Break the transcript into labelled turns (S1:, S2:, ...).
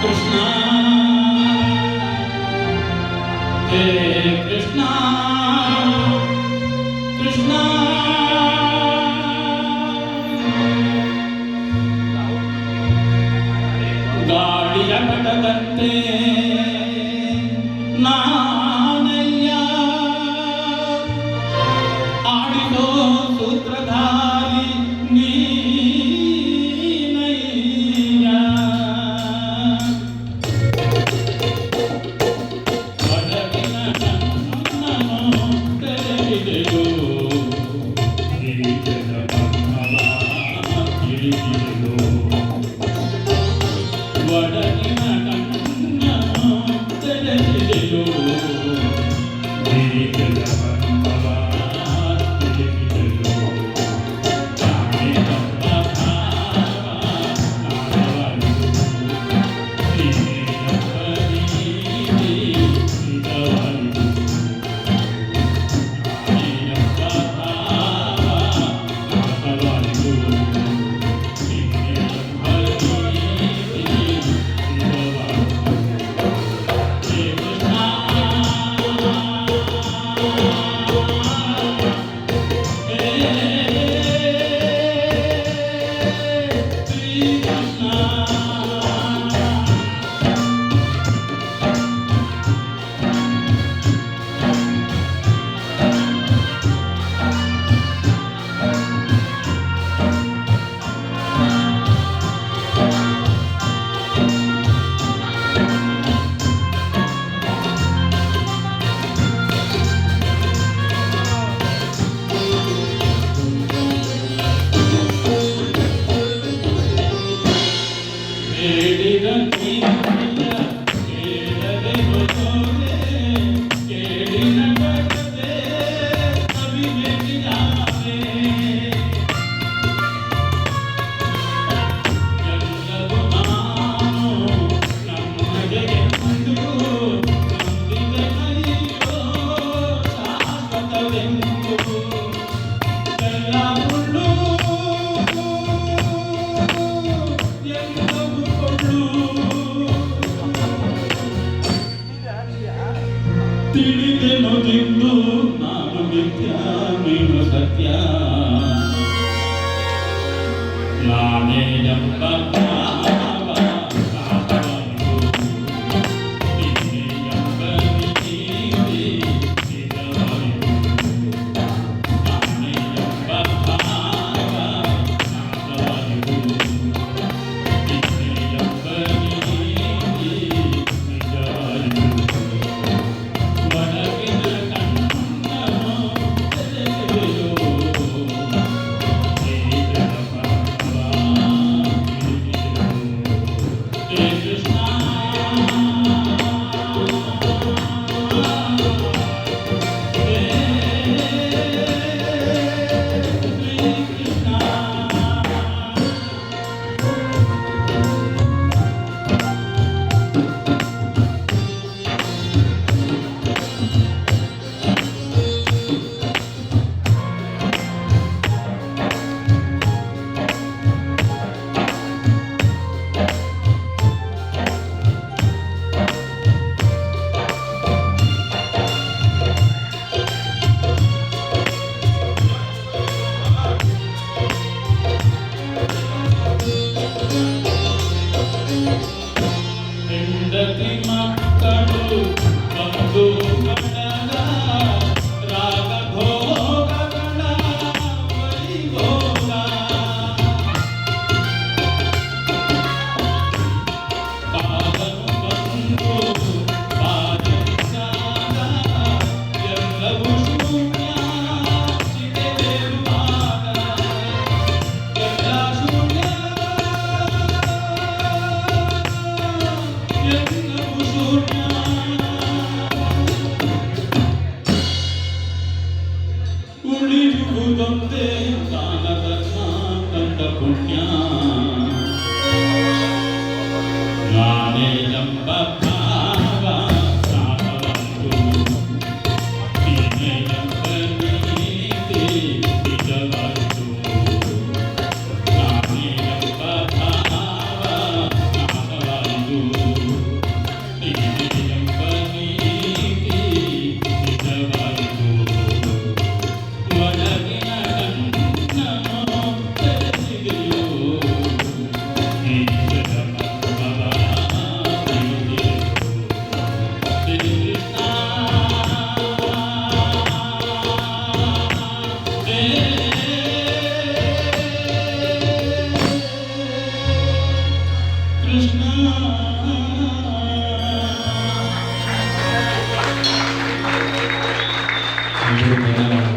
S1: కృష్ణ హే కృష్ణ కృష్ణ ಗಾಳಿಯ ಕಟದಂತೆ ನಾನಯ್ಯ ಆಡಿದೋ ಸೂತ್ರಧಾರಿ ನೀನಯ್ಯ ಒಡಗಿನ ನನ್ನನು ತೆರೆದಿದೆಯೋ ಹಿರಿಯದ ಬಣ್ಣವ ತಿಳಿದಿದೆಯೋ ಒಡಗಿನ ಕಣ್ಣನು ತೆರೆದಿದೆಯೋ ಹಿರಿಯದ ಬಣ್ಣವ ತಿಳಿದಿದೆಯೋ ಜಾಣಿದಪ್ಪ ಭಾವ ನಾಡವರಿದು ಹಿರಿಯಪ್ಪ ನೀತಿ ಇದವರಿದು ಜಾಣಿದಪ್ಪ ಭಾವ ನಾಡವರಿದು ಹಿರಿಯಪ್ಪ ನೀತಿ ಇದವರಿದು ಹೇ ಕೃಷ್ಣ ತಿಳಿದೆನು ದಿಂದು ನಾನು ಮಿಥ್ಯ ನೀನು ಸತ್ಯ ನಾನೇ ಎಂಬ ಭಾವ ನಾಡವರಿದು ನಿನ್ನೆ ಎಂಬ ನೀತಿ ಇದವರಿದು ನಾನೇ ಎಂಬ ಭಾವ ನಾಡವರಿದು ನಿನ್ನೆ ಎಂಬ ನೀತಿ ಇದವರಿದು ಒಡಗಿನ ಕಣ್ಣನು ತೆರೆದಿದೆಯೋ ಹಿರಿಯದ ಬಣ್ಣವ ತಿಳಿದಿದೆಯೋ ಹೇ ಕೃಷ್ಣ ಹೇ ಕೃಷ್ಣ ಹೆಂಡತಿ ಮಕ್ಕಳು ಬಂಧು ಬಳಗ ರಾಗ ಭೋಗಗಳ ವೈಭೋಗ ಕಾಲನು ಬಂದು ಬಾರಿಸಾಗ ಎಲ್ಲವೂ ಶೂನ್ಯ ಚಿತೆದಿರುವಾಗ ಎಲ್ಲ ಶೂನ್ಯ ಎಲ್ಲವೂ కృష్ణ
S2: అందరూ